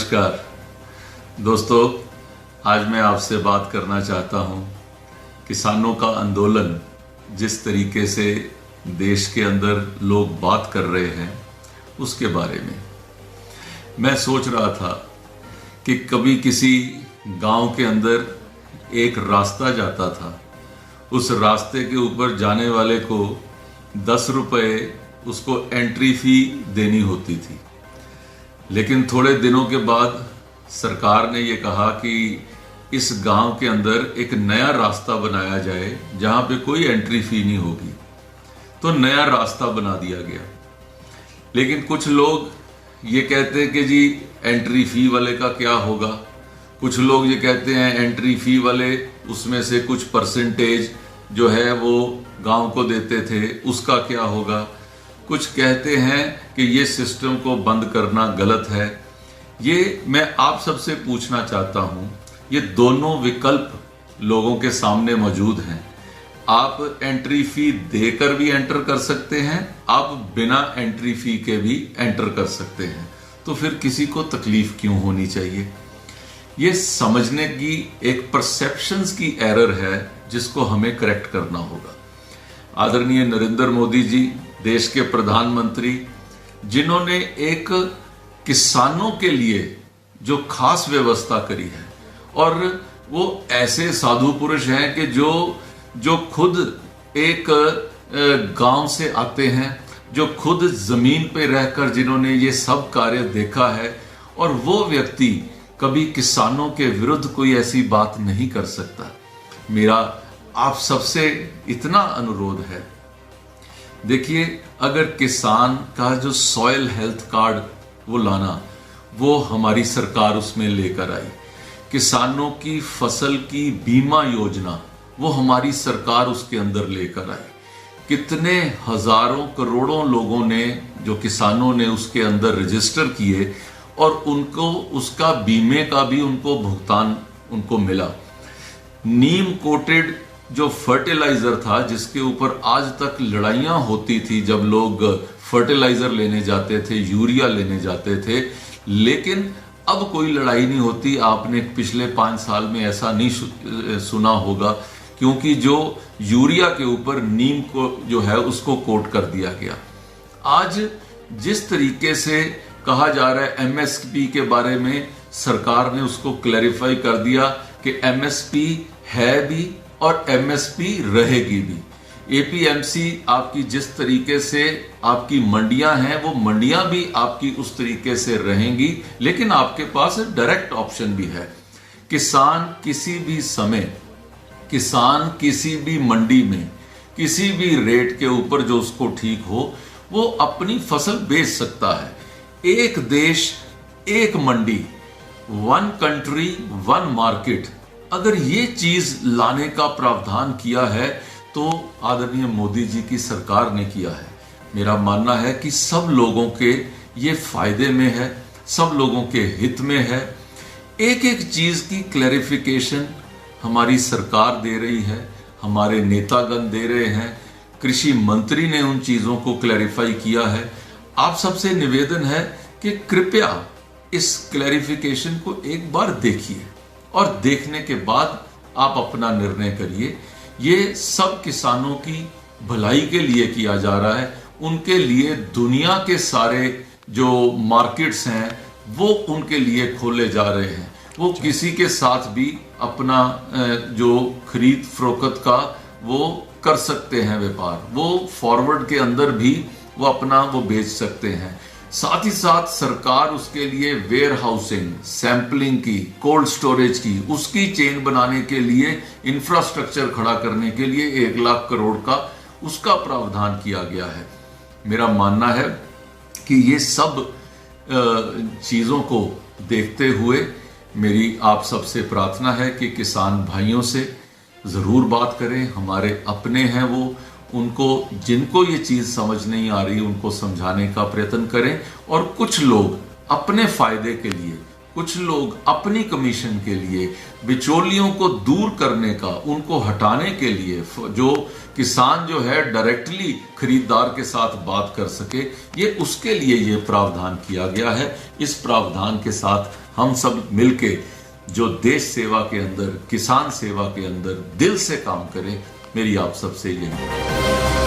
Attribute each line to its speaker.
Speaker 1: नमस्कार दोस्तों, आज मैं आपसे बात करना चाहता हूं किसानों का आंदोलन जिस तरीके से देश के अंदर लोग बात कर रहे हैं उसके बारे में। मैं सोच रहा था कि कभी किसी गांव के अंदर एक रास्ता जाता था, उस रास्ते के ऊपर जाने वाले को 10 रुपए उसको एंट्री फी देनी होती थी। लेकिन थोड़े दिनों के बाद सरकार ने ये कहा कि इस गांव के अंदर एक नया रास्ता बनाया जाए जहां पे कोई एंट्री फी नहीं होगी, तो नया रास्ता बना दिया गया। लेकिन कुछ लोग ये कहते हैं कि जी एंट्री फी वाले का क्या होगा, कुछ लोग ये कहते हैं एंट्री फी वाले उसमें से कुछ परसेंटेज जो है वो गांव को देते थे उसका क्या होगा, कुछ कहते हैं कि ये सिस्टम को बंद करना गलत है। ये मैं आप सबसे पूछना चाहता हूं, ये दोनों विकल्प लोगों के सामने मौजूद हैं। आप एंट्री फी देकर भी एंटर कर सकते हैं, आप बिना एंट्री फी के भी एंटर कर सकते हैं। तो फिर किसी को तकलीफ क्यों होनी चाहिए? ये समझने की एक परसेप्शंस की एरर है जिसको हमें करेक्ट करना होगा। आदरणीय नरेंद्र मोदी जी, देश के प्रधानमंत्री, जिन्होंने एक किसानों के लिए जो खास व्यवस्था करी है, और वो ऐसे साधु पुरुष हैं कि जो खुद एक गांव से आते हैं, जो खुद जमीन पे रहकर जिन्होंने ये सब कार्य देखा है, और वो व्यक्ति कभी किसानों के विरुद्ध कोई ऐसी बात नहीं कर सकता। मेरा आप सबसे इतना अनुरोध है, देखिए, अगर किसान का जो सॉइल हेल्थ कार्ड वो लाना, वो हमारी सरकार उसमें लेकर आई। किसानों की फसल की बीमा योजना वो हमारी सरकार उसके अंदर लेकर आई। कितने हजारों करोड़ों लोगों ने, जो किसानों ने उसके अंदर रजिस्टर किए और उनको उसका बीमे का भी उनको भुगतान उनको मिला। नीम कोटेड जो फर्टिलाइजर था, जिसके ऊपर आज तक लड़ाइयां होती थी जब लोग फर्टिलाइजर लेने जाते थे, यूरिया लेने जाते थे, लेकिन अब कोई लड़ाई नहीं होती। आपने पिछले 5 साल में ऐसा नहीं सुना होगा, क्योंकि जो यूरिया के ऊपर नीम को जो है उसको कोट कर दिया गया। आज जिस तरीके से कहा जा रहा है एमएसपी के बारे में, सरकार ने उसको क्लैरिफाई कर दिया कि एमएसपी है भी और एमएसपी रहेगी भी। एपीएमसी आपकी जिस तरीके से आपकी मंडियां हैं, वो मंडियां भी आपकी उस तरीके से रहेंगी, लेकिन आपके पास डायरेक्ट ऑप्शन भी है। किसान किसी भी समय, किसान किसी भी मंडी में किसी भी रेट के ऊपर जो उसको ठीक हो, वो अपनी फसल बेच सकता है। एक देश एक मंडी, 1 कंट्री 1 मार्केट, अगर ये चीज लाने का प्रावधान किया है तो आदरणीय मोदी जी की सरकार ने किया है। मेरा मानना है कि सब लोगों के ये फायदे में है, सब लोगों के हित में है। एक एक चीज की क्लैरिफिकेशन हमारी सरकार दे रही है, हमारे नेतागण दे रहे हैं, कृषि मंत्री ने उन चीजों को क्लैरिफाई किया है। आप सबसे निवेदन है कि कृपया इस क्लैरिफिकेशन को एक बार देखिए और देखने के बाद आप अपना निर्णय करिए। ये सब किसानों की भलाई के लिए किया जा रहा है, उनके लिए दुनिया के सारे जो मार्केट्स हैं वो उनके लिए खोले जा रहे हैं। वो किसी के साथ भी अपना जो खरीद फरोख्त का वो कर सकते हैं व्यापार, वो फॉरवर्ड के अंदर भी वो अपना वो बेच सकते हैं। साथ ही साथ सरकार उसके लिए वेयर हाउसिंग, सैंपलिंग की, कोल्ड स्टोरेज की, उसकी चेन बनाने के लिए, इंफ्रास्ट्रक्चर खड़ा करने के लिए 1 लाख करोड़ का उसका प्रावधान किया गया है। मेरा मानना है कि ये सब चीजों को देखते हुए मेरी आप सबसे प्रार्थना है कि किसान भाइयों से जरूर बात करें। हमारे अपने हैं वो, उनको जिनको ये चीज समझ नहीं आ रही उनको समझाने का प्रयत्न करें। और कुछ लोग अपने फायदे के लिए कुछ लोग अपनी कमीशन के लिए बिचौलियों को दूर करने का, उनको हटाने के लिए, जो किसान जो है डायरेक्टली खरीदार के साथ बात कर सके, ये उसके लिए ये प्रावधान किया गया है। इस प्रावधान के साथ हम सब मिलके जो देश सेवा के अंदर, किसान सेवा के अंदर दिल से काम करें, मेरी आप सबसे यही